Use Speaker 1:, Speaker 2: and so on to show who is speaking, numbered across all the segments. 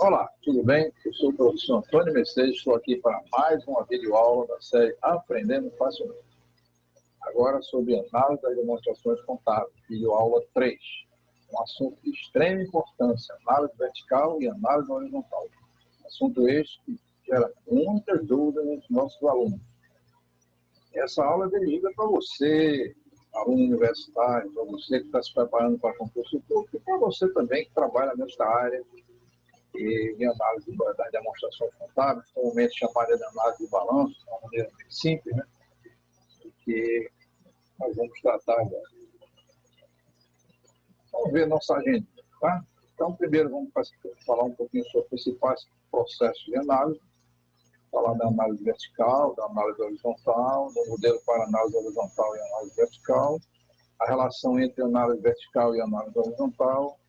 Speaker 1: Olá, tudo bem? Eu sou o professor Antônio Mercedes, estou aqui para mais uma videoaula da série Aprendendo Facilmente. Agora sobre análise das demonstrações contábeis, videoaula 3. Um assunto de extrema importância, análise vertical e análise horizontal. Assunto este que gera muitas dúvidas entre nossos alunos. Essa aula é dirigida para você, aluno universitário, para você que está se preparando para concurso público e para você também que trabalha nesta área e análise das demonstrações contábeis, comumente chamada de análise de balanço, de uma maneira bem simples, né? Que nós vamos tratar agora. Vamos ver nossa agenda, tá? Então, primeiro vamos falar um pouquinho sobre os principais processos de análise, falar da análise vertical, da análise horizontal, do modelo para análise horizontal e análise vertical, a relação entre análise vertical e análise horizontal,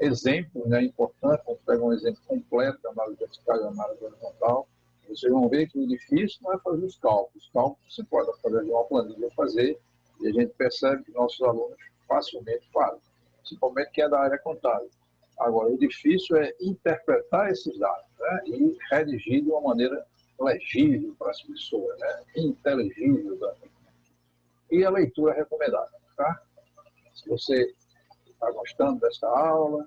Speaker 1: exemplos, né, importante, vamos pegar um exemplo completo da análise vertical e análise horizontal. Vocês vão ver que o difícil não é fazer os cálculos. Os cálculos você pode fazer de uma planilha fazer, e a gente percebe que nossos alunos facilmente fazem, principalmente quem é da área contábil. Agora, o difícil é interpretar esses dados, né, e redigir de uma maneira legível para as pessoas, né, inteligível também. E a leitura recomendada, tá? Se você está gostando desta aula,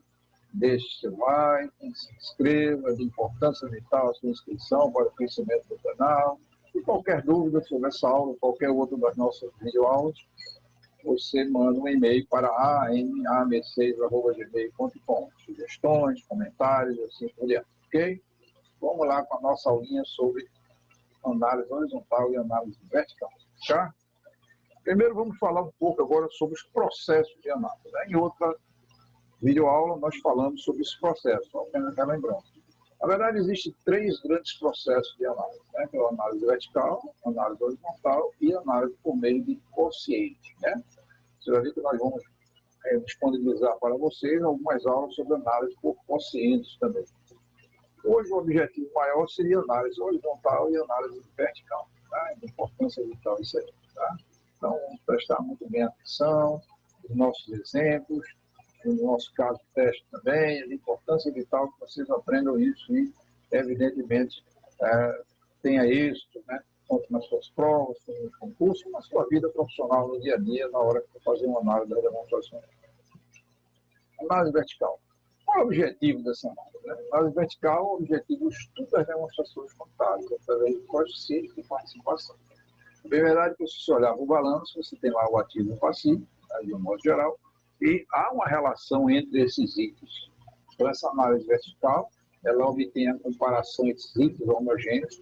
Speaker 1: deixe seu like, se inscreva, de importância vital a sua inscrição para o crescimento do canal. E qualquer dúvida sobre essa aula, qualquer outra das nossas videoaulas, você manda um e-mail para amm6@gmail.com. Sugestões, comentários, assim por diante, ok? Vamos lá com a nossa aulinha sobre análise horizontal e análise vertical, tá? Primeiro vamos falar um pouco agora sobre os processos de análise, né? Em outra videoaula nós falamos sobre esse processo, apenas lembrando. Na verdade, existem três grandes processos de análise, né? Que é a análise vertical, a análise horizontal e a análise por meio de quociente, né? Você vai ver que nós vamos disponibilizar para vocês algumas aulas sobre análise por quocientes também. Hoje o objetivo maior seria a análise horizontal e a análise vertical, tá? De importância vital isso aí, tá? Então, vamos prestar muito bem atenção nos nossos exemplos, no nosso caso de teste também, a importância vital que vocês aprendam isso e, evidentemente, tenha êxito, né? Tanto nas suas provas, como nos concursos, como na sua vida profissional, no dia a dia, na hora que for fazer uma análise das demonstrações. Análise vertical. Qual é o objetivo dessa análise? Né? Análise vertical, o objetivo é o estudo das demonstrações contábeis, através de coeficientes de participação. É verdade que se você olhar para o balanço, você tem lá o ativo e o passivo, né, de um modo geral, e há uma relação entre esses itens. Então, essa análise vertical, ela obtém a comparação entre esses itens homogêneos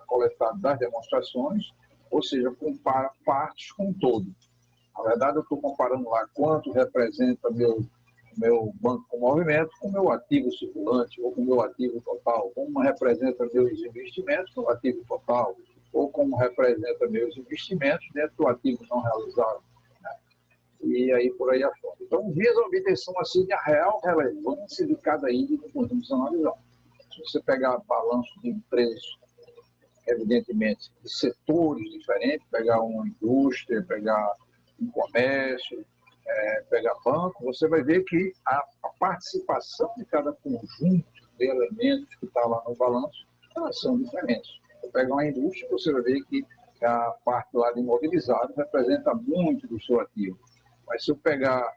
Speaker 1: coletados das demonstrações, ou seja, compara partes com todo. Na verdade, eu estou comparando lá quanto representa meu banco com movimento com meu ativo circulante, ou com meu ativo total, como representa meus investimentos com o ativo total, ou como representa meus investimentos dentro do ativo não realizado, né? E aí por aí afora. Então, visa a obtenção assim da real relevância de cada item que podemos analisar. Se você pegar balanço de empresas, evidentemente, de setores diferentes, pegar uma indústria, pegar um comércio, pegar banco, você vai ver que a participação de cada conjunto de elementos que está lá no balanço, elas são diferentes. Se pegar uma indústria, você vai ver que a parte lá de imobilizado representa muito do seu ativo. Mas se eu pegar,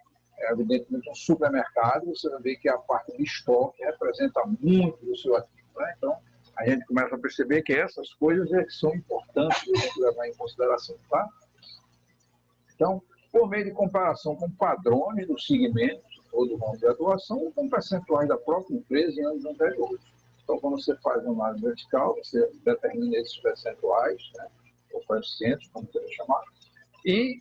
Speaker 1: evidentemente, um supermercado, você vai ver que a parte de estoque representa muito do seu ativo, né? Então, a gente começa a perceber que essas coisas são importantes de a gente levar em consideração, tá? Então, por meio de comparação com padrões do segmento ou do ramo de atuação ou com percentuais da própria empresa em anos anteriores. Então, quando você faz uma análise vertical, você determina esses percentuais, né, ou coeficientes, como você chamar, e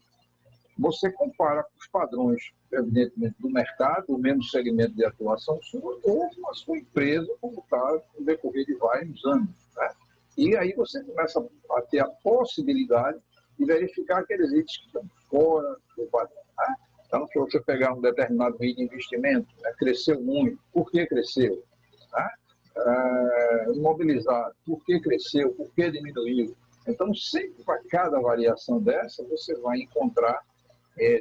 Speaker 1: você compara com os padrões, evidentemente, do mercado, do mesmo segmento de atuação sua, ou com a sua empresa, como está no decorrer de vários anos, né? E aí você começa a ter a possibilidade de verificar aqueles itens que estão fora do padrão, né? Então, se você pegar um determinado item de investimento, né, cresceu muito, por que cresceu? Né? Imobilizado, por que cresceu, por que diminuiu? Então, sempre para cada variação dessa, você vai encontrar,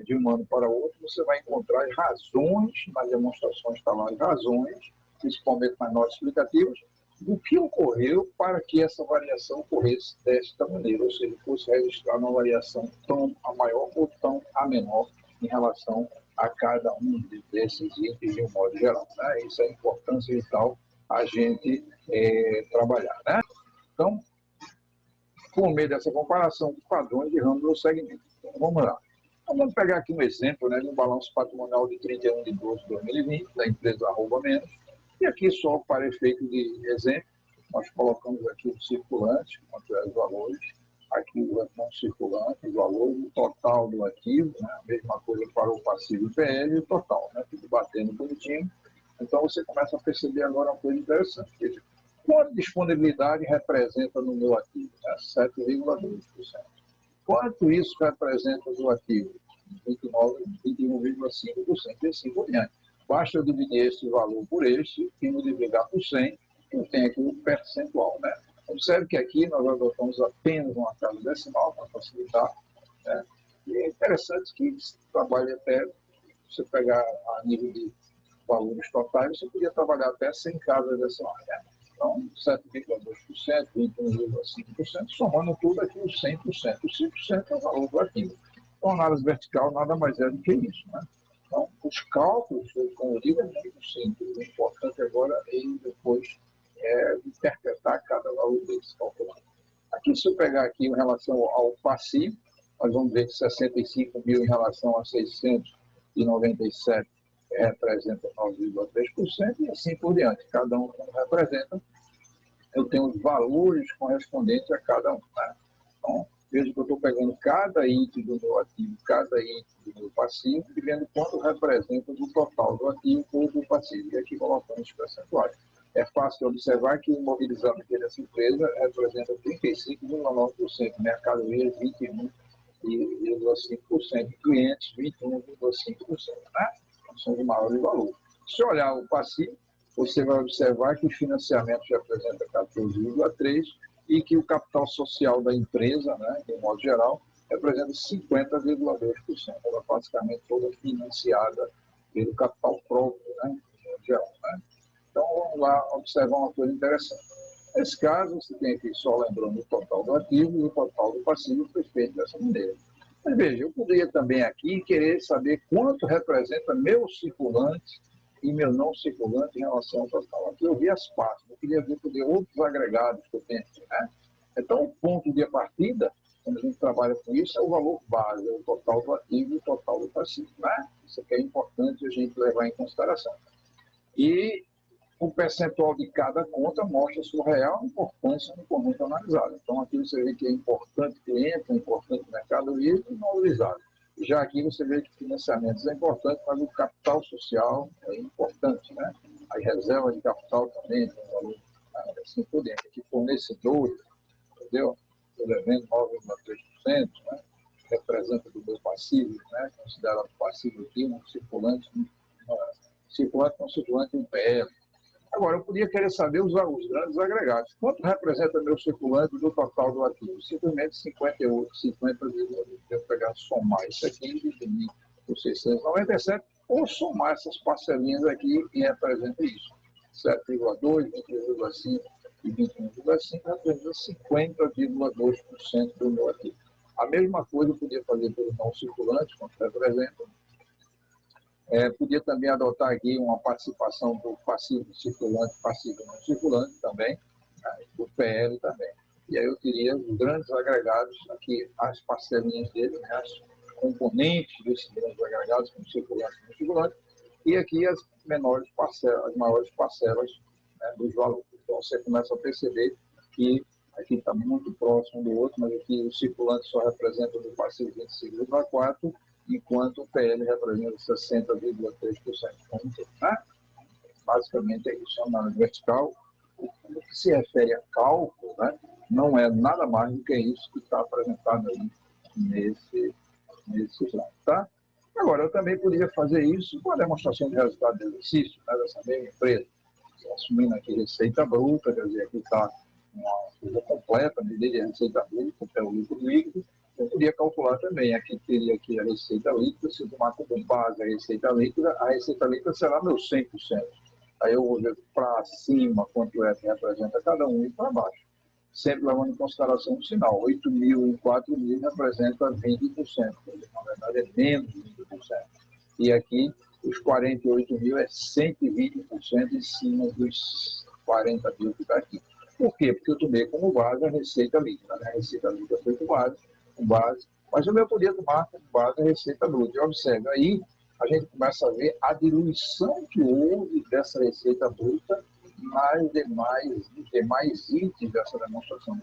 Speaker 1: de um ano para outro, você vai encontrar as razões, nas demonstrações está lá as razões principalmente nas notas explicativas, do que ocorreu para que essa variação ocorresse desta maneira, ou seja, fosse registrar uma variação tão a maior ou tão a menor em relação a cada um desses itens de um modo geral. Né? Isso é a importância vital a gente trabalhar. Né? Então, por meio dessa comparação com padrões de ramo do segmento. Então, vamos lá. Então, vamos pegar aqui um exemplo, né, de um balanço patrimonial de 31 de 12 de 2020, da empresa @menos. E aqui, só para efeito de exemplo, nós colocamos aqui o circulante, quanto é os valores, aqui o não circulante, os valores, o total do ativo, né, a mesma coisa para o passivo e PL e o total, né, tudo batendo bonitinho. Então, você começa a perceber agora uma coisa interessante. Quanto disponibilidade representa no meu ativo? Né? 7,2%. Quanto isso representa no ativo? 21,5%. E assim por diante. Basta eu dividir esse valor por este e multiplicar por 100, eu tenho aqui um percentual. Né? Observe que aqui nós adotamos apenas uma casa decimal para facilitar. Né? E é interessante que se trabalhe até, você pegar a nível de valores totais, você podia trabalhar até 100 casas decimais. Né? Então, 7,2%, 21,5%, somando tudo aqui os 100%. Os 5% é o valor do ativo. Então, a análise vertical nada mais é do que isso. Né? Então, os cálculos, como eu digo, é muito simples. O importante agora é depois interpretar cada valor desse calculado. Aqui, se eu pegar aqui em relação ao passivo, nós vamos ver que 65 mil em relação a 697 representa 9,3% e assim por diante. Cada um representa, eu tenho os valores correspondentes a cada um. Né? Então, veja que eu estou pegando cada item do meu ativo, cada item do meu passivo, e vendo quanto representa do total do ativo ou do passivo. E aqui colocamos os percentuais. É fácil observar que o imobilizado aqui dessa empresa representa 35,9%, mercadoria 21,5%, clientes 21,5%. Né? São de maior valor. Se olhar o passivo, você vai observar que o financiamento representa 14,3% e que o capital social da empresa, né, de modo geral, representa 50,2%. Ela é basicamente toda financiada pelo capital próprio, né, de modo geral. Né? Então, vamos lá observar uma coisa interessante. Nesse caso, você tem aqui só lembrando o total do ativo e o total do passivo foi feito dessa maneira. Mas veja, eu poderia também aqui querer saber quanto representa meu circulante e meu não circulante em relação ao total. Aqui eu vi as partes, eu queria ver outros agregados que eu tenho aqui. Né? Então, o ponto de partida, quando a gente trabalha com isso, é o valor base, é o total do ativo e o total do passivo. Né? Isso aqui é importante a gente levar em consideração. E o percentual de cada conta mostra a sua real importância no conjunto analisado. Então, aqui você vê que é importante cliente, é importante mercadoria e imobilizado. Já aqui você vê que financiamentos é importante, mas o capital social é importante. Né? As reservas de capital também tem um valor assim por dentro. Aqui, fornecedores, entendeu? Estou devendo 9,3%, né? Representa do meu passivo, né? Considerado passivo aqui, um circulante não circulante e um PL. Agora, eu podia querer saber os grandes agregados. Quanto representa meu circulante do total do ativo? Simplesmente 58, 50, eu pegar, somar isso aqui e dividir por 697, ou somar essas parcelinhas aqui e representa isso. 7,2, 21,5 e 21,5 representa 50,2% do meu ativo. A mesma coisa eu podia fazer pelo não circulante, quanto representa. Podia também adotar aqui uma participação do passivo circulante, passivo não circulante também, do PL também. E aí eu teria os grandes agregados, aqui as parcelinhas dele, né, as componentes desses grandes agregados, como circulante e não circulante, e aqui as menores parcelas, as maiores parcelas, né, dos valores. Então você começa a perceber que aqui está muito próximo do outro, mas aqui o circulante só representa do passivo 25,4%, enquanto o PL representa 60,3%. Né? Basicamente é isso, a análise vertical. No que se refere a cálculo, né, não é nada mais do que isso que está apresentado aí nesse slide. Tá? Agora, eu também poderia fazer isso com a demonstração de resultado de exercício, né, dessa mesma empresa, assumindo aqui receita bruta, quer dizer, aqui está uma coisa completa, medida de receita bruta, que é o lucro líquido. Eu podia calcular também, aqui teria aqui a receita líquida, se eu tomar como base a receita líquida será meu 100%. Aí eu vou ver para cima quanto é que representa cada um e para baixo. Sempre levando em consideração o sinal. 8 mil e 4 mil representa 20%. Na verdade, é menos de 20%. E aqui, os 48 mil é 120% em cima dos 40 mil que está aqui. Por quê? Porque eu tomei como base a receita líquida. Né? A receita líquida foi com base, mas eu podia tomar como base a receita bruta. E observe, aí a gente começa a ver a diluição que houve dessa receita bruta nos demais itens dessa demonstração.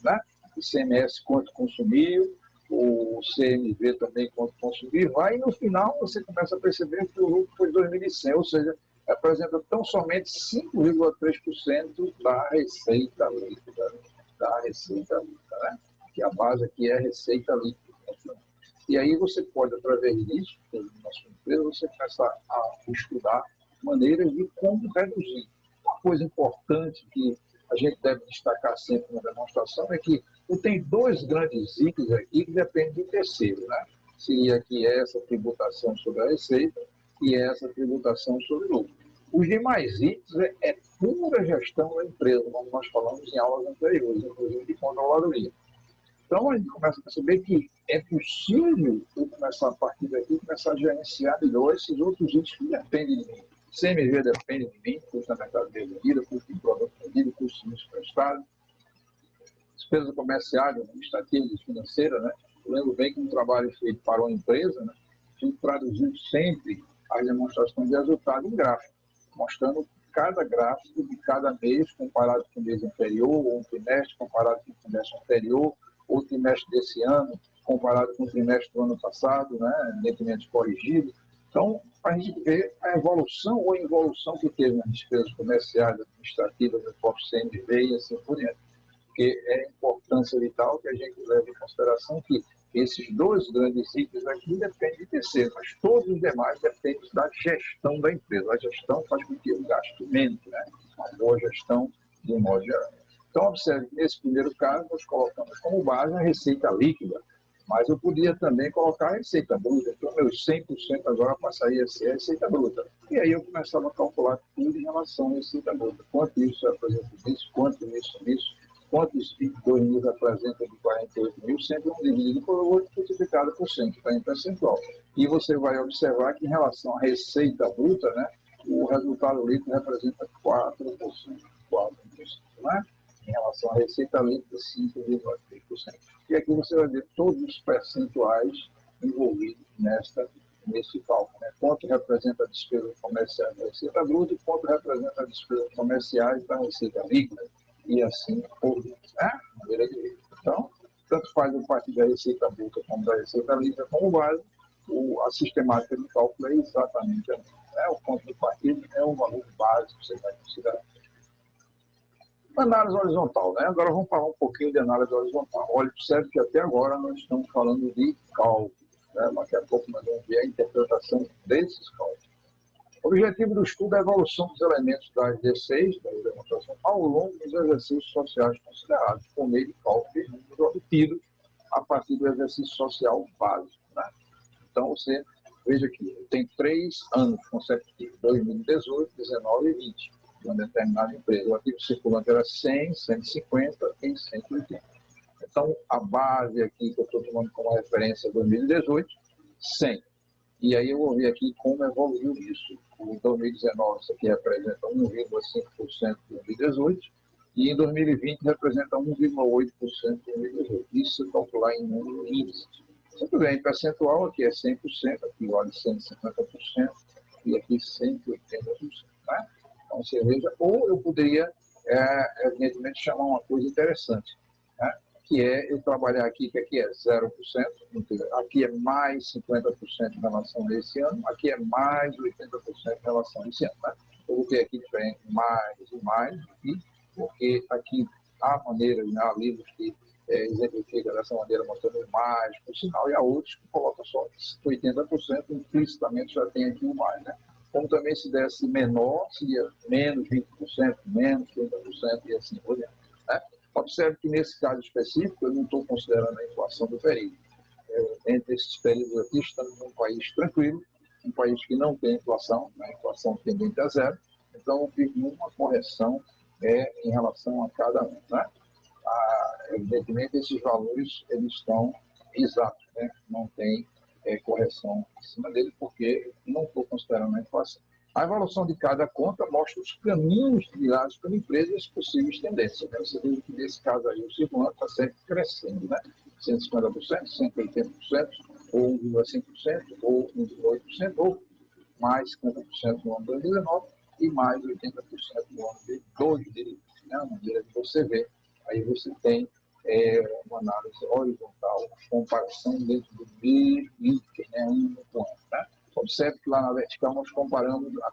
Speaker 1: Né? O CMS quanto consumiu, o CMV também quanto consumiu, e no final você começa a perceber que o lucro foi 2.100, ou seja, representa tão somente 5,3% da receita líquida. Né? Que a base aqui é a receita líquida. E aí você pode, através disso, na sua empresa, você começar a estudar maneiras de como reduzir. Uma coisa importante que a gente deve destacar sempre na demonstração é que tem dois grandes itens aqui que dependem do terceiro, né? Seria que essa tributação sobre a receita e essa tributação sobre o lucro. Os demais itens é pura gestão da empresa, como nós falamos em aulas anteriores, inclusive de controladoria. Então, a gente começa a perceber que é possível eu começar a partir daqui, começar a gerenciar melhor esses outros itens que dependem de mim. CMV depende de mim, custo da mercadoria vendida, custo de produto vendido, custo de serviço prestado, despesa comercial, administrativa e financeira. Né? Eu lembro bem que um trabalho feito para uma empresa, né? A gente traduziu sempre as demonstrações de resultado em gráfico, mostrando cada gráfico de cada mês comparado com o mês anterior, ou um trimestre comparado com o trimestre anterior, ou o trimestre desse ano comparado com o trimestre do ano passado, né? Independentemente corrigido. Então, a gente vê a evolução ou involução que teve nas despesas comerciais, administrativas, do próprio CMV e assim por diante. Porque é a importância vital que a gente leva em consideração que esses dois grandes itens aqui dependem de terceiro, mas todos os demais dependem da gestão da empresa. A gestão faz com que eu gaste menos, né? Uma boa gestão de um modo geral. Então, observe que nesse primeiro caso, nós colocamos como base a receita líquida, mas eu podia também colocar a receita bruta, então meus 100% agora passaria a ser a receita bruta. E aí eu começava a calcular tudo em relação à receita bruta. Quanto isso representa isso, quanto isso, quanto os 22 mil representam de 48 mil, sempre dividido por 8 multiplicado por 100, que está em percentual. E você vai observar que em relação à receita bruta, né, o resultado líquido representa 4%, né? Em relação à receita líquida, 5,3%. E aqui você vai ver todos os percentuais envolvidos nesse cálculo. Né? Quanto representa a despesa comercial da receita bruta e quanto representa a despesa comercial da receita líquida. E assim por diante. Então, tanto faz a partir da receita bruta como da receita líquida como base, a sistemática de cálculo é exatamente a mesma. O ponto de partida é o valor básico que você vai considerar. Análise horizontal, né? Agora vamos falar um pouquinho de análise horizontal. Olha, observe que até agora nós estamos falando de cálculo, né? Daqui a pouco nós vamos ver a interpretação desses cálculos. O objetivo do estudo é a evolução dos elementos das D6, da demonstração, ao longo dos exercícios sociais considerados, por meio de cálculo de números obtidos a partir do exercício social básico. Né? Então, você veja que tem 3 anos consecutivos, 2018, 19 e 20, de uma determinada empresa. O ativo circulante era 100, 150 e 180. Então, a base aqui que eu estou tomando como referência é 2018, 100. E aí eu vou ver aqui como evoluiu isso. Em 2019, isso aqui representa 1,5% de 2018, e em 2020 representa 1,8% de 2018. Isso se calcular em número índice. Sempre bem, em percentual aqui é 100%, aqui vale 150%, e aqui 180%. Né? Então você veja, ou eu poderia, evidentemente, chamar uma coisa interessante, né? Que é eu trabalhar aqui, que aqui é 0%, aqui é mais 50% em relação a esse ano, aqui é mais 80% em relação a esse ano. Né? Eu vou ter aqui diferente mais e mais, porque aqui há maneiras, há livros que exemplificam dessa maneira, mostrando mais, por sinal, e há outros que colocam só 80%, implicitamente já tem aqui o mais. Né? Como também se desse menor, seria menos 20%, menos 30% e assim por diante. Né? Observe que nesse caso específico, eu não estou considerando a inflação do período. Entre esses períodos aqui, estamos num país tranquilo, um país que não tem inflação, a inflação tendente a zero, Então, eu fiz uma correção em relação a cada um, né? Evidentemente, esses valores eles estão exatos, né? Não tem correção em cima dele, porque não estou considerando a inflação. A evolução de cada conta mostra os caminhos trilhados pela empresa e as possíveis tendências. Você vê que, nesse caso aí, o circulante está sempre crescendo, né? 150%, 180%, ou 1,5%, ou 1,8%, ou mais 50% no ano de 2019 e mais 80% no ano de 2020. Né? A maneira de você ver, aí você tem uma análise horizontal, comparação dentro do mesmo item, né? Ano com ano. Né? Observe que lá na vertical nós comparamos, a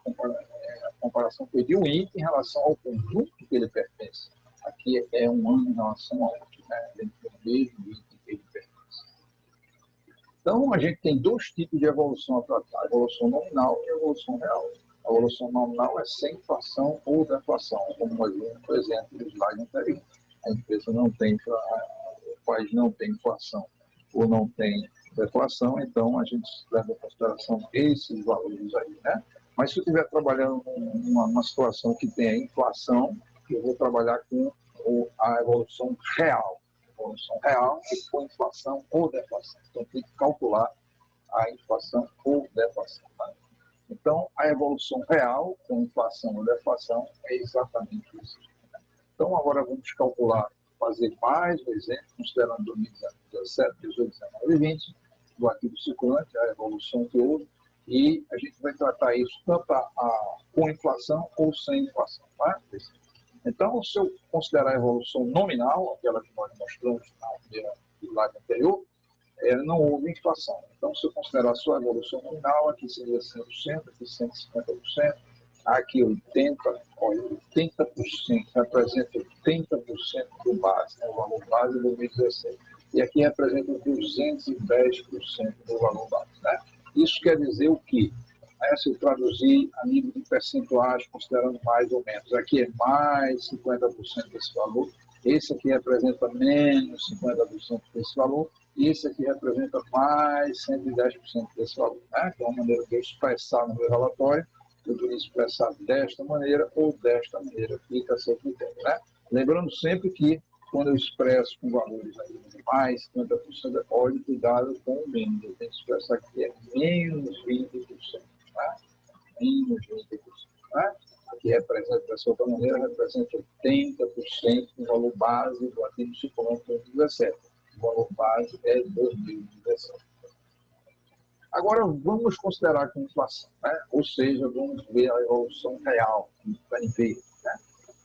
Speaker 1: comparação foi de um item em relação ao conjunto que ele pertence. Aqui é um ano em relação ao outro, né? Dentro do mesmo item que ele pertence. Então, a gente tem dois tipos de evolução a tratar, a evolução nominal e a evolução real. A evolução nominal é sem inflação ou deflação, como nós vimos, por exemplo, no slide anterior. A empresa não tem, o país não tem inflação ou não tem deflação, então a gente leva em consideração esses valores aí, né? Mas se eu estiver trabalhando numa situação que tem a inflação, eu vou trabalhar com a evolução real. Evolução real com inflação ou deflação. Então, tem que calcular a inflação ou deflação. Tá? Então, a evolução real com inflação ou deflação é exatamente isso. Então, agora vamos calcular, fazer mais um exemplo, considerando 2017, 2018, 2019 e 2020, do ativo circulante, a evolução que houve, e a gente vai tratar isso tanto com inflação ou sem inflação. Tá? Então, se eu considerar a evolução nominal, aquela que nós mostramos na primeira slide anterior, não houve inflação. Então, se eu considerar só a evolução nominal, aqui seria 100%, aqui 150%, aqui 80%, olha, 80%, representa 80% do base, né, o valor base de 2017. E aqui representa 210% do valor base. Né? Isso quer dizer o quê? Se eu traduzir a nível de percentuais, considerando mais ou menos, aqui é mais 50% desse valor, esse aqui representa menos 50% desse valor, e esse aqui representa mais 110% desse valor. Né? Então, a maneira de eu expressar no meu relatório, eu poderia expressar desta maneira ou desta maneira, fica a seu critério. Né? Lembrando sempre que, quando eu expresso com valores aí de mais 50%, olhe cuidado com o menos, eu tenho que expressar que é menos 20%. Tá? Menos 20%. Tá? Aqui representa, dessa outra maneira, representa 80% do valor base do ativo circulante de 2017. O valor base é 2017. Agora, vamos considerar com inflação, né? Ou seja, vamos ver a evolução real do PNB. Né?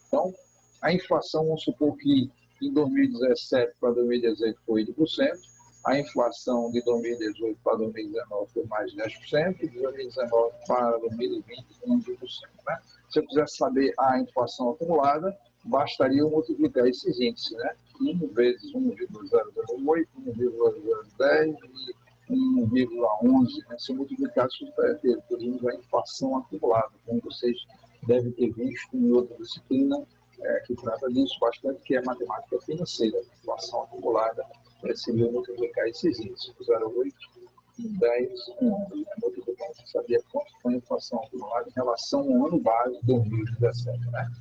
Speaker 1: Então, a inflação, vamos supor que em 2017 para 2018 foi 8%, a inflação de 2018 para 2019 foi mais 10%, e de 2019 para 2020 11%. Né? Se eu quisesse saber a inflação acumulada, bastaria eu multiplicar esses índices, né? 1 vezes 1,008, 1,010 e 1,11. Né? Se eu multiplicar, isso teríamos a inflação acumulada, como vocês devem ter visto em outra disciplina, que trata disso bastante, que é matemática financeira. A inflação acumulada seria multiplicar esses índices, 0,8, 10, 11. Multiplicar, você sabia quanto foi a inflação acumulada em relação ao ano base de 2017. Né?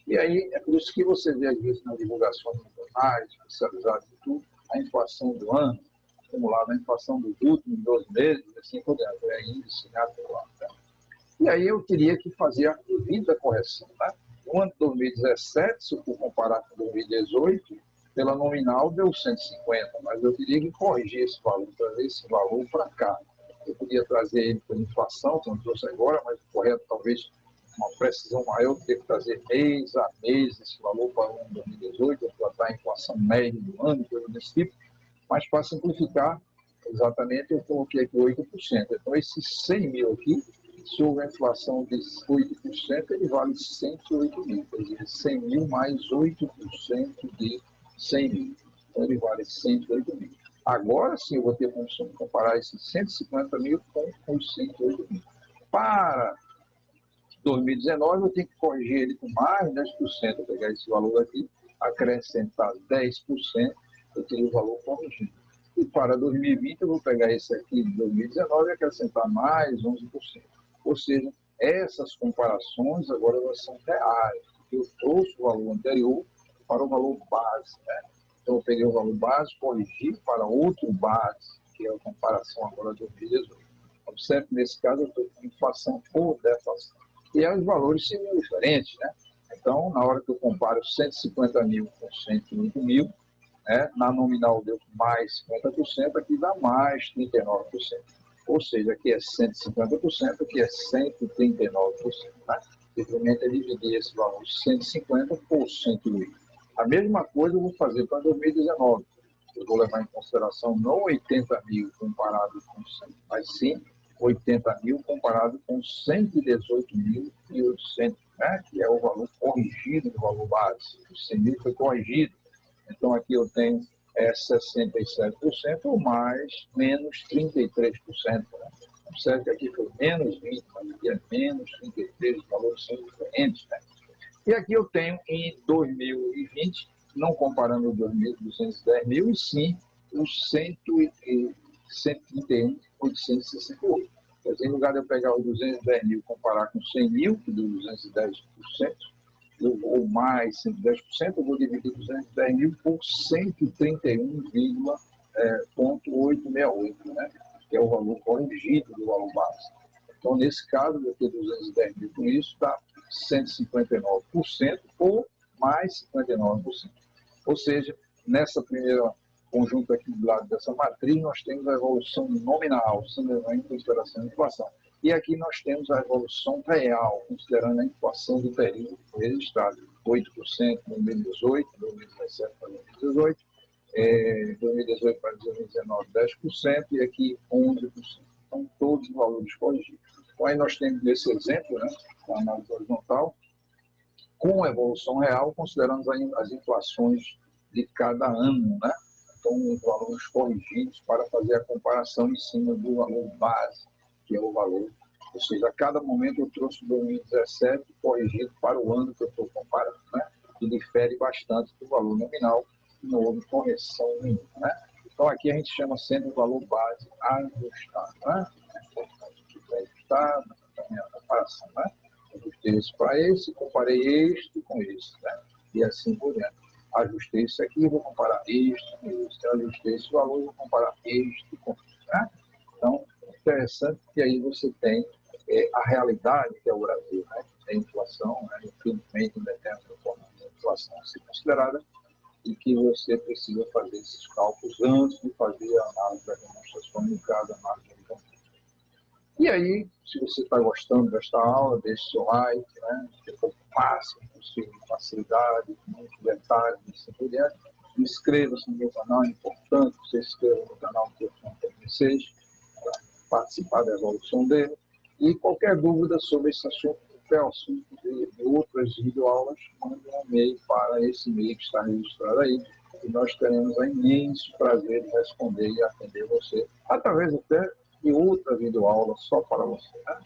Speaker 1: E aí, é por isso que você vê, às vezes, nas divulgações dos jornais, especializados em tudo, a inflação do ano acumulada, a inflação dos últimos 12 meses, assim por diante, é índice acumulado. Né? E aí eu teria que fazer a devida correção. Né? No ano de 2017, se eu for comparar com 2018, pela nominal deu 150, mas eu teria que corrigir esse valor, trazer esse valor para cá. Eu podia trazer ele por inflação, como eu trouxe agora, mas o correto talvez uma precisão maior, eu teria que trazer mês a mês esse valor para o ano de 2018, tratar a inflação média do ano, coisa desse tipo. Mas para simplificar, exatamente, eu coloquei aqui 8%. Então, esses 100 mil aqui, se houver inflação de 8%, ele vale 108 mil. Quer dizer, 100 mil mais 8% de 100 mil. Então, ele vale 108 mil. Agora sim, eu vou ter condição de comparar esses 150 mil com os 108 mil. Para 2019, eu tenho que corrigir ele com mais 10%. Eu pegar esse valor aqui, acrescentar 10%, eu teria o valor corrigido. E para 2020, eu vou pegar esse aqui de 2019 e acrescentar mais 11%. Ou seja, Essas comparações agora elas são reais, porque eu trouxe o valor anterior para o valor base, né? Então eu peguei o valor base, corrigi para outro base, que é a comparação agora de 2018. Observe que nesse caso eu estou com inflação por deflação. E aí os valores seriam diferentes, né? Então, na hora que eu comparo 150 mil com 108 mil, né, na nominal deu mais 50%, aqui dá mais 39%. Ou seja, aqui é 150%, aqui é 139%. Né? Simplesmente é dividir esse valor 150 por 108. A mesma coisa eu vou fazer para 2019. Eu vou levar em consideração não 80 mil comparado com 100, mas sim 80 mil comparado com 118.800, né? Que é o valor corrigido do valor base. O 100 mil foi corrigido. Então, aqui eu tenho 67% ou mais, menos 33%. Né? Observe que aqui foi menos 20, aqui é menos 33, os valores são diferentes. Né? E aqui eu tenho em 2020, não comparando os 210 mil, e sim os 131.868. Quer dizer, em lugar de eu pegar os 210 mil e comparar com 100 mil, que deu 210%, ou mais 110%, eu vou dividir 210 mil por 131,868, né? Que é o valor corrigido do valor base. Então, nesse caso, eu tenho 210 mil com isso, dá 159% ou mais 59%. Ou seja, nessa primeira conjunto aqui do lado dessa matriz, nós temos a evolução nominal, sem levar em consideração a inflação. E aqui nós temos a evolução real, considerando a inflação do período registrado. 8% em 2018, 2017 para 2018, 2018 para 2019, 10%, e aqui 11%. Então, todos os valores corrigidos. Então, aí nós temos esse exemplo, né, da análise horizontal, com a evolução real, considerando as inflações de cada ano, né? Então, os valores corrigidos para fazer a comparação em cima do valor base, que é o valor. Ou seja, a cada momento eu trouxe 2017 corrigido para o ano que eu estou comparando, né? E difere bastante do valor nominal, que não houve correção nenhuma, né? Então, aqui a gente chama sempre o valor base ajustado, né? Ajustado, também a comparação, né? Ajustei esse para esse, comparei este com esse, né? E assim por diante. Ajustei isso aqui, vou comparar este com este. Ajustei esse valor, vou comparar este com este, né? Então, interessante que aí você tem a realidade que é o Brasil, né? Tem inflação, né? Infelizmente, ainda tem essa forma de inflação a ser considerada, e que você precisa fazer esses cálculos antes de fazer a análise da demonstração de cada análise de campo. E aí, se você está gostando desta aula, deixe seu like, né? Que for o máximo possível de facilidade, muitos detalhes, assim por diante. Inscreva-se no meu canal, é importante que você se inscreva no canal do Professor para participar da evolução dele. E qualquer dúvida sobre esse assunto, qualquer assunto de outras videoaulas, mande um e-mail para esse e-mail que está registrado aí, e nós teremos a imenso prazer de responder e atender você, através até de outra videoaula só para você. Né?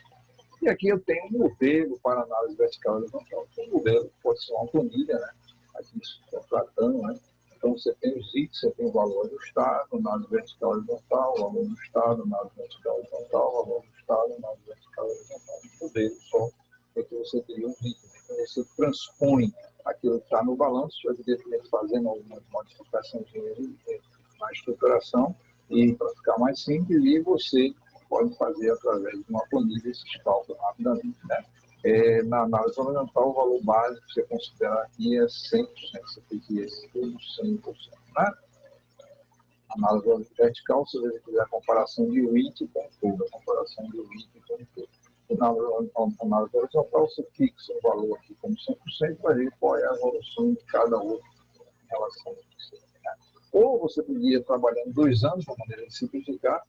Speaker 1: E aqui eu tenho um modelo para análise vertical e horizontal. Um modelo pode ser uma planilha, né? Aqui está tratando, né? Então você tem os itens, você tem o valor ajustado, análise vertical e horizontal, valor ajustado, análise vertical e horizontal, valor ajustado, análise vertical e horizontal. Um modelo só é que você teria um item. Então você transpõe aquilo que está no balanço, evidentemente fazendo algumas modificações na estruturação, e para ficar mais simples, e você pode fazer através de uma planilha esses cálculos rapidamente. Né? Na análise horizontal, o valor básico que você considerar aqui é 100%, você pedir esse 100%. Né? Análise vertical, se você fizer a comparação de WIT com tudo, a comparação de WIT com tudo. Na análise horizontal, você fixa o valor aqui como 100% para ver qual é a evolução de cada outro em relação a isso. Né? Ou você podia, trabalhando 2 anos, de maneira de simplificar,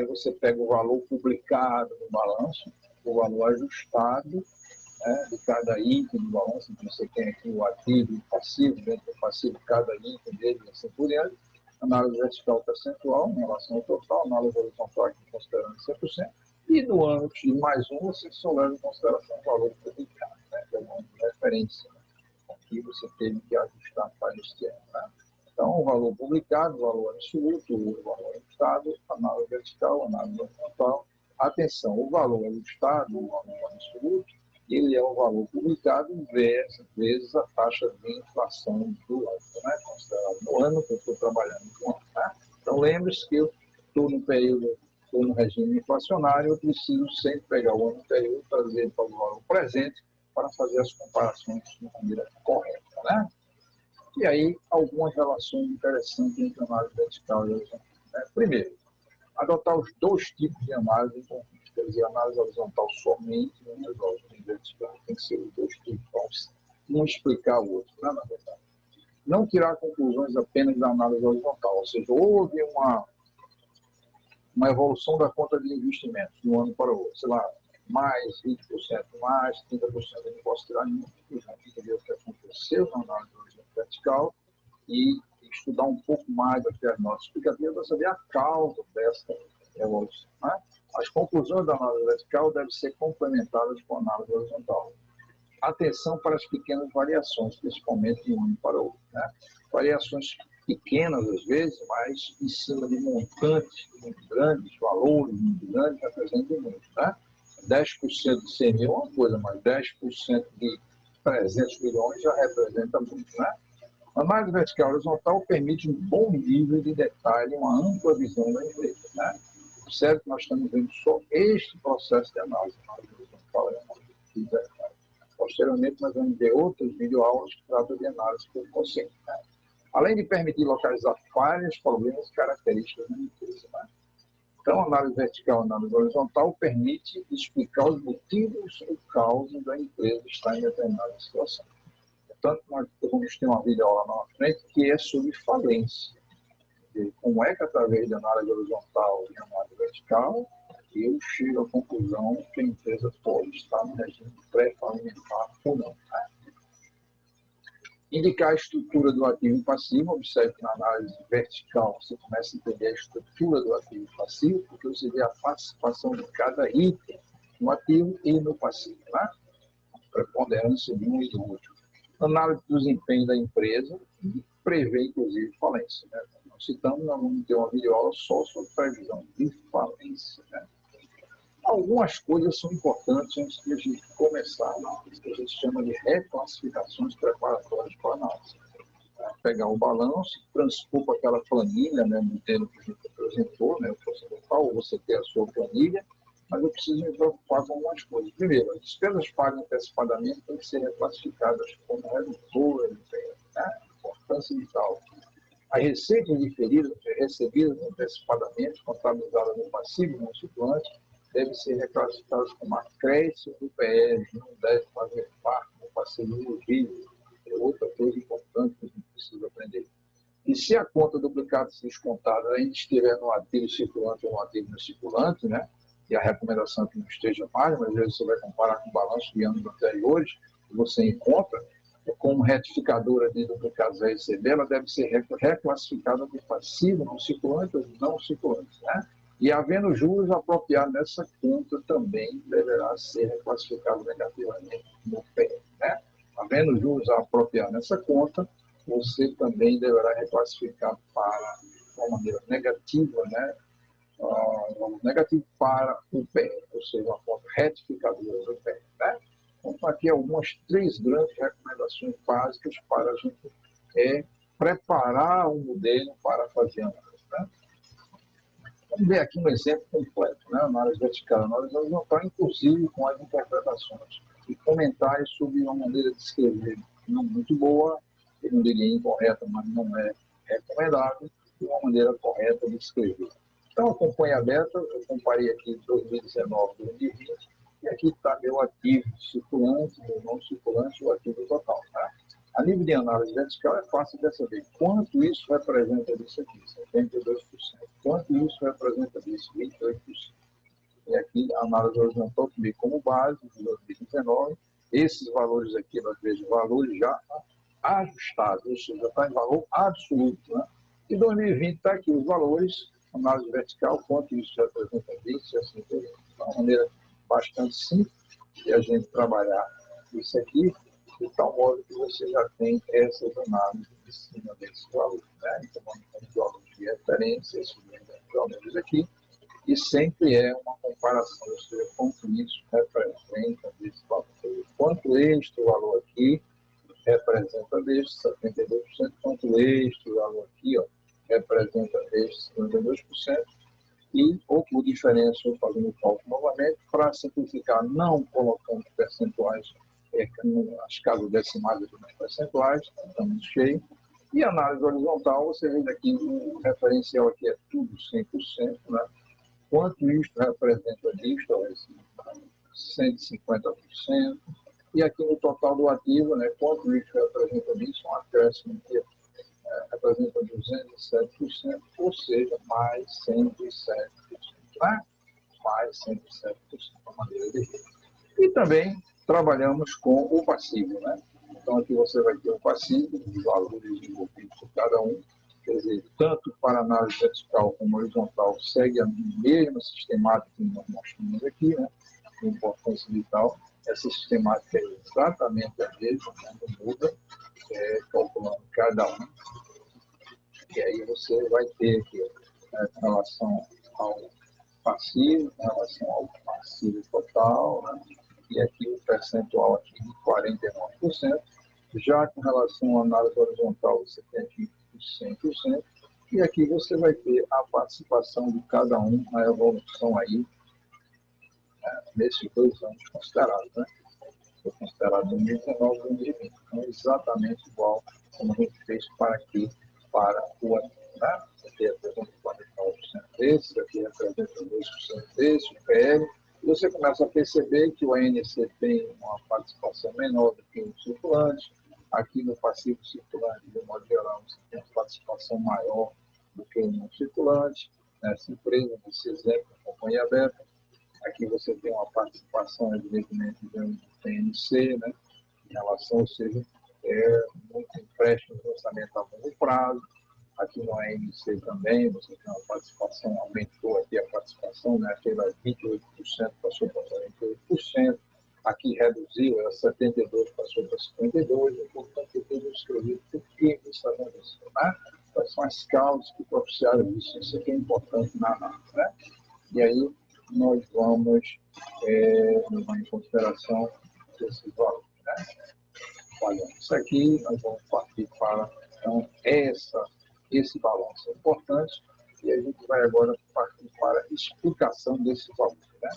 Speaker 1: você pega o valor publicado no balanço, o valor ajustado, né, de cada item do balanço. Então você tem aqui o ativo e o passivo, dentro do passivo, cada item dele, assim por diante. Análise vertical percentual em relação ao total, análise horizontal aqui considerando 100%, e no ano X mais um você só leva em consideração o valor publicado, né, que é o ano de referência, né, aqui você teve que ajustar para este ano. Né? Então, o valor publicado, o valor absoluto, o valor ajustado, análise vertical, análise horizontal. Atenção, o valor ajustado, o valor absoluto, ele é o valor publicado vezes a taxa de inflação do ano, né? Considerado no ano que eu estou trabalhando com. Tá? Então, lembre-se que eu estou no período, estou no regime inflacionário, eu preciso sempre pegar o ano anterior e trazer para o valor presente para fazer as comparações de maneira correta. Né? E aí, algumas relações interessantes entre análise vertical e horizontal. Né? Primeiro, adotar os dois tipos de análise em conjunto. Quer dizer, análise horizontal somente e análise vertical. Tem que ser os dois tipos, um explicar o outro, né, na verdade. Não tirar conclusões apenas da análise horizontal, ou seja, houve uma evolução da conta de investimentos de um ano para o outro, sei lá, mais 20%, mais 30%. Eu não posso tirar nenhuma conclusão. Tem que ver o que aconteceu na análise vertical e estudar um pouco mais aqui as notas explicativas para saber a causa dessa evolução. Né? As conclusões da análise vertical devem ser complementadas com a análise horizontal. Atenção para as pequenas variações, principalmente de um ano para o outro. Né? Variações pequenas, às vezes, mas em cima de montantes muito grandes, valores muito grandes, representam muito. Né? 10% de 100 mil é uma coisa, mas 10% de 300 milhões já representa muito. Né? A análise vertical horizontal permite um bom nível de detalhe, uma ampla visão da empresa. Né? Observe que nós estamos vendo só este processo de análise horizontal e análise vertical. Posteriormente, nós vamos ver outras videoaulas que tratam de análise por conceito. Né? Além de permitir localizar falhas, problemas e características da empresa. Né? Então, a análise vertical e a análise horizontal permite explicar os motivos ou causas da empresa estar em determinada situação. Portanto, nós vamos ter uma videoaula na frente que é sobre falência. Como é que, através de análise horizontal e análise vertical, eu chego à conclusão que a empresa pode estar no regime pré-falimentar ou não. Né? Indicar a estrutura do ativo e passivo. Observe que na análise vertical você começa a entender a estrutura do ativo e passivo, porque você vê a participação de cada item no ativo e no passivo. Né? Preponderância de um e do outro. Análise do desempenho da empresa e prevê, inclusive, falência. Né? Nós citamos, nós vamos ter uma videoaula só sobre previsão de falência. Né? Algumas coisas são importantes antes de a gente começar a análise, que a gente chama de reclassificações preparatórias para a análise. Pegar o balanço, transpor para aquela planilha, né, no termo que a gente apresentou, né, ou você ter a sua planilha, mas eu preciso me preocupar com algumas coisas. Primeiro, as despesas pagas antecipadamente têm que ser reclassificadas como redutoras de emprego, né? Importância vital. As receitas diferidas, recebidas antecipadamente, contabilizadas no passivo no circulante, devem ser reclassificadas como acréscimo do PL, não deve fazer parte do passivo elegível. É outra coisa importante que a gente precisa aprender. E se a conta duplicada se descontada ainda estiver no ativo circulante ou no ativo não circulante, né? E a recomendação é que não esteja mais, mas às vezes você vai comparar com o balanço de anos anteriores, que você encontra, como retificadora de duplicados a receber, ela deve ser reclassificada de passivo no circulante ou não circulante. Né? E havendo juros apropriados nessa conta também deverá ser reclassificado negativamente no PE. Né? Havendo juros apropriados nessa conta, você também deverá reclassificar para uma maneira negativa, né? Negativo para o PE, ou seja, uma conta retificadora do PE. Né? Então, aqui algumas três grandes recomendações básicas para a gente preparar o modelo para fazer a análise. Né? Vamos ver aqui um exemplo completo, né? Análise vertical, análise horizontal, inclusive com as interpretações e comentários sobre uma maneira de escrever não muito boa, eu não diria incorreta, mas não é recomendável, e uma maneira correta de escrever. Então, acompanhe aberta, eu comparei aqui 2019 e 2020, e aqui está meu ativo circulante, meu não circulante, o ativo total. Tá? A nível de análise vertical é fácil de saber quanto isso representa disso aqui, 72%. Quanto isso representa disso, 28%. E aqui a análise horizontal também como base de 2019. Esses valores aqui, nós vemos valores já ajustados, ou seja, está em valor absoluto. Né? E 2020 está aqui os valores, análise vertical, quanto isso representa disso, e assim por diante. De uma maneira bastante simples de a gente trabalhar isso aqui, de tal modo que você já tem essas análises em cima desses valores. Né? Então, vamos ter valores de referência, esses valores aqui, e sempre é uma comparação, ou seja, quanto isso representa desse valor. Quanto este valor aqui representa deste 72%, quanto este valor aqui ó, representa deste 52%, e o diferença, eu fazendo o cálculo novamente, para simplificar, não colocando percentuais, as casas decimais dos percentuais, estamos cheios. E análise horizontal, você vê aqui, o referencial aqui é tudo 100%, né? Quanto isto representa disto, ó, esse 150%, e aqui no total do ativo, né, quanto isto representa disso, um acréscimo que representa 207%, ou seja, mais 107%, né? Mais 107% da maneira de ver. E também trabalhamos com o passivo, né? Então aqui você vai ter o passivo, os valores envolvidos por cada um, quer dizer, tanto para análise vertical como horizontal, segue a mesma sistemática que nós mostramos aqui, né? De importância vital. Essa sistemática é exatamente a mesma, não muda, calculando cada um. E aí você vai ter aqui, em relação ao passivo, em relação ao passivo total, né? E aqui o percentual aqui de 49%, já com relação à análise horizontal você tem aqui 100%, e aqui você vai ter a participação de cada um, a evolução aí, nesses 2 anos considerados, né? Foi considerado 2019 e 2020. Então, exatamente igual como a gente fez para aqui, para o ano. Né? Aqui representa 49% desse, aqui representa 2% desse, o PL. E você começa a perceber que o ANC tem uma participação menor do que o circulante. Aqui no passivo circulante, de modo geral, você tem uma participação maior do que no circulante. Nessa empresa, nesse exemplo, companhia aberta. Aqui você tem uma participação, evidentemente, do PNC, né, em relação, ou seja, muito empréstimo de lançamento a longo prazo. Aqui no ANC também, você tem uma participação, aumentou aqui a participação, né, aquela 28% passou para 48%. Aqui reduziu, era 72%, passou para 52%. É importante eu ter escrevido por que isso aconteceu, né? Quais são as causas que propiciaram isso. Isso aqui é importante na análise, né? E aí, nós vamos levar em consideração esses valores. Né? Olha, isso aqui, nós vamos partir para então, esse balanço é importante, e a gente vai agora partir para a explicação desses valores. Né?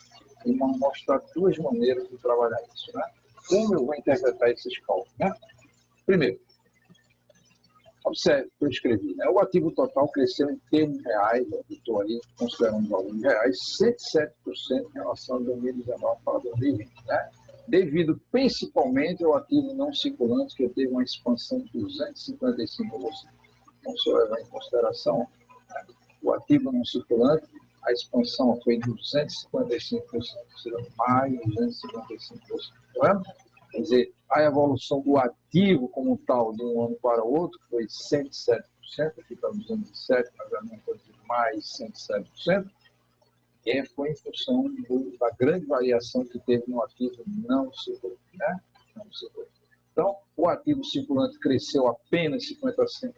Speaker 1: E vamos mostrar 2 maneiras de trabalhar isso. Né? Como eu vou interpretar esses cálculos? Né? Primeiro, observe o que eu escrevi, né? O ativo total cresceu em termos reais, eu estou aí considerando valores reais, 107% em relação a 2019 para 2020, né? Devido principalmente ao ativo não circulante, que teve uma expansão de 255%. Então, se eu levar em consideração, né, o ativo não circulante, a expansão foi de 255%, ou seja, mais de 255%. Não é? Quer dizer, a evolução do ativo como tal de um ano para o outro foi 107%, aqui está 207%, mas a minha coisa de mais 107%, e foi em função da grande variação que teve no ativo não circulante. Né? Não circulante. Então, o ativo circulante cresceu apenas 55%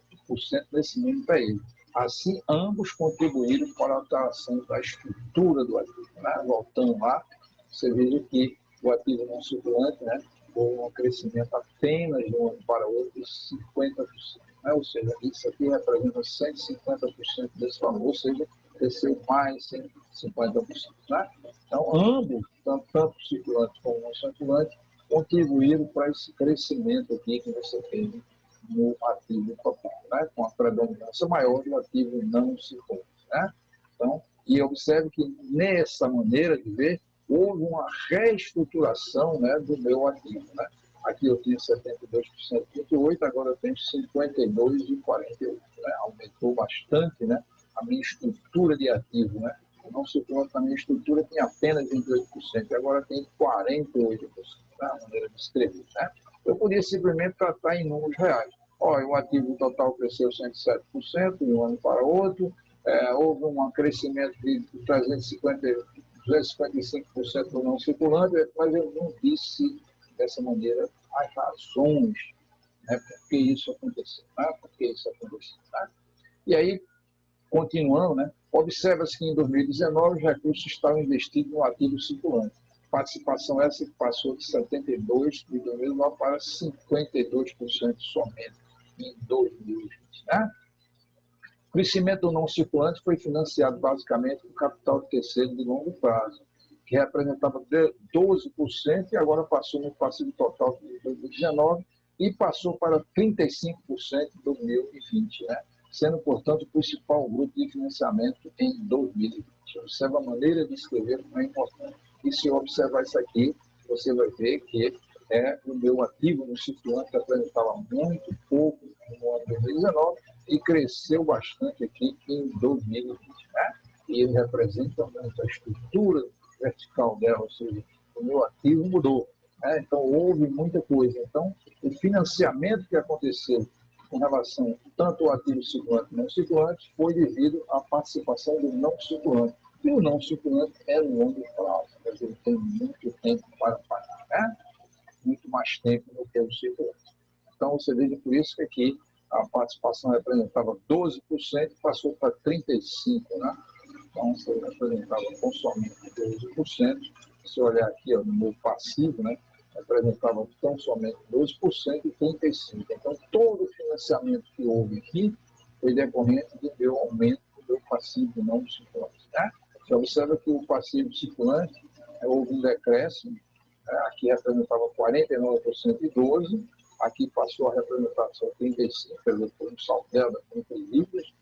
Speaker 1: nesse mesmo período. Assim, ambos contribuíram para a alteração da estrutura do ativo. Né? Voltando lá, você veja que o ativo não circulante, né, com um crescimento apenas de um ano para o outro de 50%. Né? Ou seja, isso aqui representa 150% desse valor, ou seja, cresceu mais 150%. Né? Então, ambos, tanto circulante como não circulante, contribuíram para esse crescimento aqui que você teve no ativo total, né? Com a predominância maior do ativo não circulante. Né? Então, e observe que nessa maneira de ver, houve uma reestruturação, né, do meu ativo. Né? Aqui eu tinha 72% de 28%, agora eu tenho 52% de 48%. Né? Aumentou bastante, né, a minha estrutura de ativo. Né? O não circulante na minha estrutura tinha apenas 28%, e agora tem 48%. Né? A maneira de escrever. Né? Eu podia simplesmente tratar em números reais. Olha, o ativo total cresceu 107% de um ano para outro, houve um crescimento de 255% do não circulante, mas eu não disse dessa maneira as razões, né, por que isso aconteceu. Né? Por que isso aconteceu. Né? E aí, Continuando, né, observa-se que em 2019 os recursos estavam investidos no ativo circulante. Participação essa que passou de 72% de 2019 para 52% somente em 2020. Né? O crescimento do não circulante foi financiado basicamente com capital de terceiro de longo prazo, que representava 12% e agora passou no passivo total de 2019 e passou para 35% em 2020, né? Sendo, portanto, o principal grupo de financiamento em 2020. Observa a maneira de escrever, como é importante. E se observar isso aqui, você vai ver que o meu ativo no circulante apresentava muito pouco no ano de 2019 e cresceu bastante aqui em 2020. Né? E ele representa muito a estrutura vertical dela, ou seja, o meu ativo mudou. Né? Então, houve muita coisa. Então, o financiamento que aconteceu com relação tanto ao ativo circulante e não circulante foi devido à participação do não circulante. E o não circulante é no longo prazo, quer dizer, ele tem muito tempo para pagar, né? Muito mais tempo do que o circulante. Então, você veja por isso que aqui a participação representava 12%, passou para 35%, né? Então, você representava com somente 12%. Se olhar aqui ó, no meu passivo, né? Representava tão somente 12% e 35%. Então, todo o financiamento que houve aqui foi decorrente do meu aumento do meu passivo não circulante. Né? Você observa que o passivo circulante houve um decréscimo, né? Aqui representava 49% e 12%, aqui passou a representar só 35%, quer dizer, foi um saldo entre livres,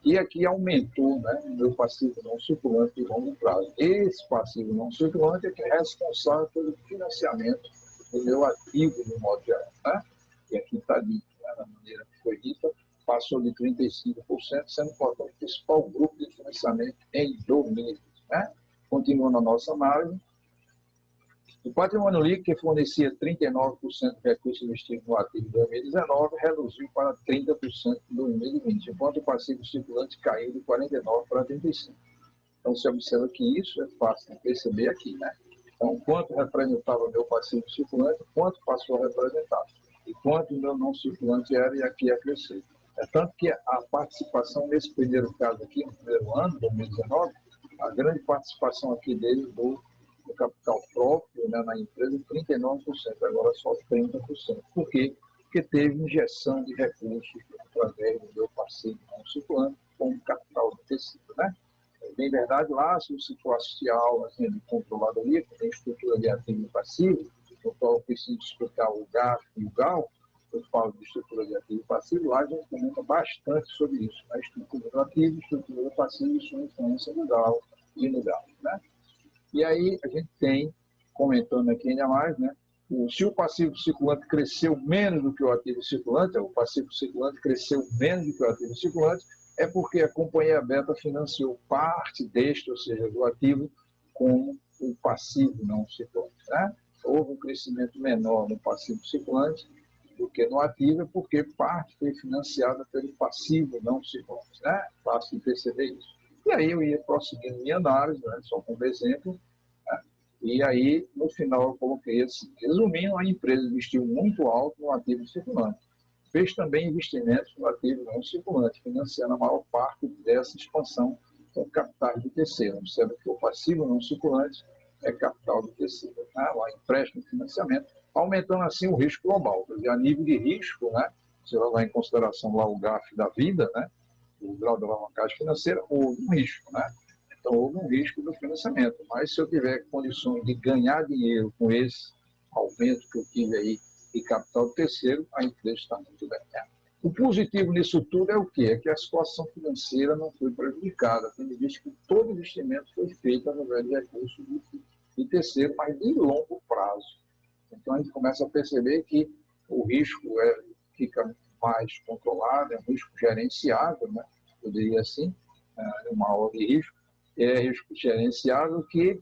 Speaker 1: e aqui aumentou, né, o meu passivo não circulante de longo prazo. Esse passivo não circulante é que é responsável pelo financiamento do meu ativo, de modo geral. Né? E aqui está dito, né, da maneira que foi dita, passou de 35%, sendo, portanto, o principal grupo de financiamento em 2020. Né? Continuando a nossa análise, o patrimônio líquido, que fornecia 39% de recursos investidos no ativo em 2019, reduziu para 30% em 2020, enquanto o passivo circulante caiu de 49% para 35%. Então, você observa que isso é fácil de perceber aqui, né? Então, quanto representava meu passivo circulante, quanto passou a representar, e quanto o meu não circulante era, e aqui ia crescer. É tanto que a participação nesse primeiro caso aqui, no primeiro ano, 2019, a grande participação aqui dele do capital próprio, né, na empresa, 39%, agora só 30%. Por quê? Porque teve injeção de recursos através do meu passivo não circulante com capital de tecido, né? Bem verdade, lá, se você for assistir a aula assim, de controladoria, que tem estrutura de ativo e passivo, no qual eu preciso explicar o GAF e o GAL, eu falo de estrutura de ativo e passivo, lá a gente comenta bastante sobre isso, a estrutura do ativo, estrutura do passivo e sua influência no GAL e no GAF, né? E aí a gente tem, comentando aqui ainda mais, né? Se o passivo circulante cresceu menos do que o ativo circulante, o passivo circulante cresceu menos do que o ativo circulante, é porque a companhia aberta financiou parte deste, ou seja, do ativo, com o passivo não circulante. Né? Houve um crescimento menor no passivo circulante do que no ativo, porque parte foi financiada pelo passivo não circulante. Né? Fácil de perceber isso. E aí eu ia prosseguindo minha análise, né? Só como exemplo, né? E aí, no final, eu coloquei assim, resumindo, a empresa investiu muito alto no ativo circulante. Fez também investimentos no ativo não circulante, financiando a maior parte dessa expansão com capitais de terceiro. Observe que o passivo não circulante é capital de terceiro. Tá? Lá, empréstimo e financiamento, aumentando assim o risco global. Quer dizer, a nível de risco, né? Você vai levar em consideração lá o GAF da vida, né? O grau de alavancagem financeira, houve um risco, né? Então, houve um risco do financiamento. Mas se eu tiver condições de ganhar dinheiro com esse aumento que eu tive aí de capital terceiro, a empresa está muito bem. O positivo nisso tudo é o quê? É que a situação financeira não foi prejudicada, tendo visto que todo investimento foi feito através de recursos de terceiro, mas de longo prazo. Então, a gente começa a perceber que o risco fica mais controlado, é um risco gerenciável, né? Eu diria assim, uma hora de risco, é risco gerenciável, porque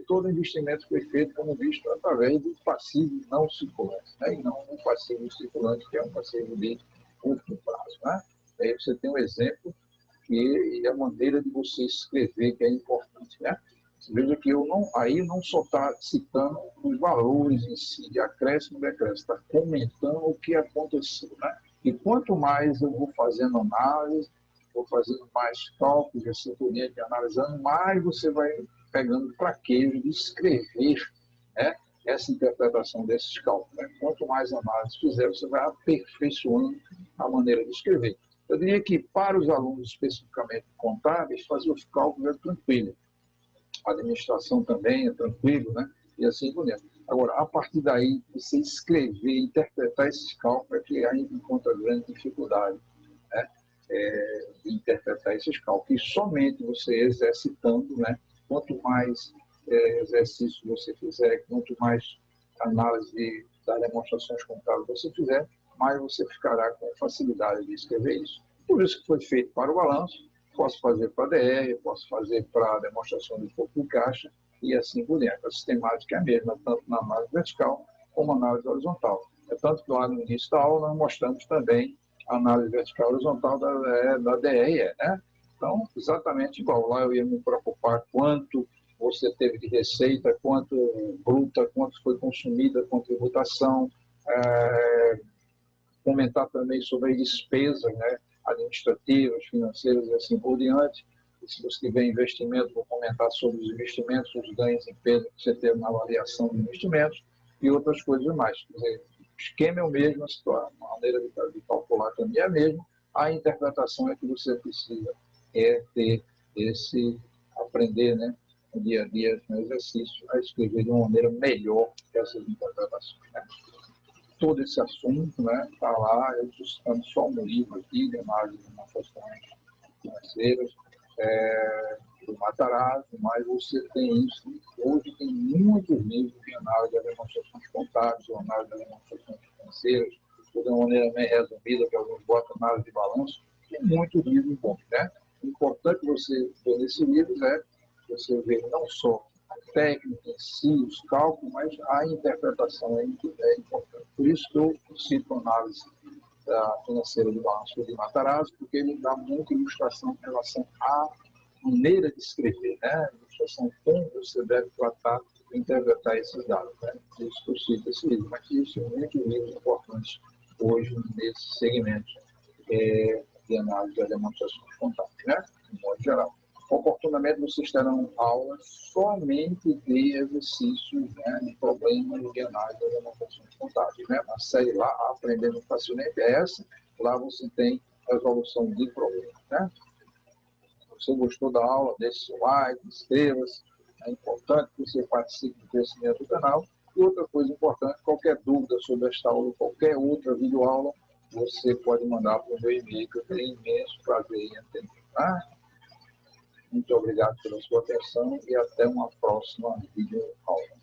Speaker 1: todo investimento foi feito, como visto, através do passivo não circulante, né? E não do passivo circulante, que é um passivo de curto prazo. Né? Aí você tem um exemplo e a maneira de você escrever que é importante. Né? Você veja que aí não só está citando os valores em si, de acréscimo e decréscimo, está comentando o que aconteceu. Né? E quanto mais eu vou fazendo análise, for fazendo mais cálculos, assim por diante, analisando, mais você vai pegando traquejo de escrever, né, essa interpretação desses cálculos. Né? Quanto mais análise fizer, você vai aperfeiçoando a maneira de escrever. Eu diria que para os alunos especificamente contábeis, fazer os cálculos é tranquilo. A administração também é tranquilo, né? E assim por diante. Agora, a partir daí, você escrever, interpretar esses cálculos, é que ainda encontra grande dificuldade, né? De interpretar esses cálculos. E somente você exercitando, né? Quanto mais exercício você fizer, quanto mais análise das demonstrações contábeis você fizer, mais você ficará com facilidade de escrever isso. Por isso que foi feito para o balanço, posso fazer para a DR, posso fazer para a demonstração de fluxo de caixa e assim por diante. A sistemática é a mesma, tanto na análise vertical como na análise horizontal. É tanto que lá no início da aula nós mostramos também a análise vertical e horizontal da DRE, né? Então, exatamente igual. Lá eu ia me preocupar quanto você teve de receita, quanto bruta, quanto foi consumida com tributação, comentar também sobre as despesas, né, administrativas, financeiras e assim por diante. E se você tiver investimento, vou comentar sobre os investimentos, os ganhos e perdas que você teve na avaliação de investimentos e outras coisas mais. Quer dizer, o esquema é o mesmo, a maneira de calcular também é a mesma, a interpretação é que você precisa ter aprender, né, no dia a dia, no exercício, a escrever de uma maneira melhor essas interpretações. Né? Todo esse assunto, né, está lá, eu estou citando só um livro aqui, de análise de demonstrações financeiras, do Matarazzo, mas você tem isso, hoje tem muitos livros de análise de demonstrações contábeis, ou análise de demonstrações financeiras, de uma maneira meio resumida, que alguns botam análise de balanço, tem muitos livros bons, né? O importante você ver nesses livros é você ver não só a técnica em si, os cálculos, mas a interpretação é importante. Por isso que eu cito a análise financeira do balanço de Matarazzo, porque ele dá muita ilustração em relação à maneira de escrever, né? Ilustração como você deve tratar e interpretar esses dados. Né? Por isso que eu cito esse livro, mas existem muitos livros importantes hoje nesse segmento de análise das demonstrações contábeis, né? De modo geral. Oportunamente, vocês terão aulas somente de exercícios, né, de problemas de análise das demonstrações contábeis. Né? A série lá, Aprendendo Facilmente, é essa. Lá você tem resolução de problemas. Né? Se você gostou da aula, deixe seu like, inscreva-se. É importante que você participe do crescimento do canal. E outra coisa importante, qualquer dúvida sobre esta aula ou qualquer outra videoaula, você pode mandar para o meu e-mail, que eu tenho imenso prazer em atender. Tá? Muito obrigado pela sua atenção e até uma próxima videoaula.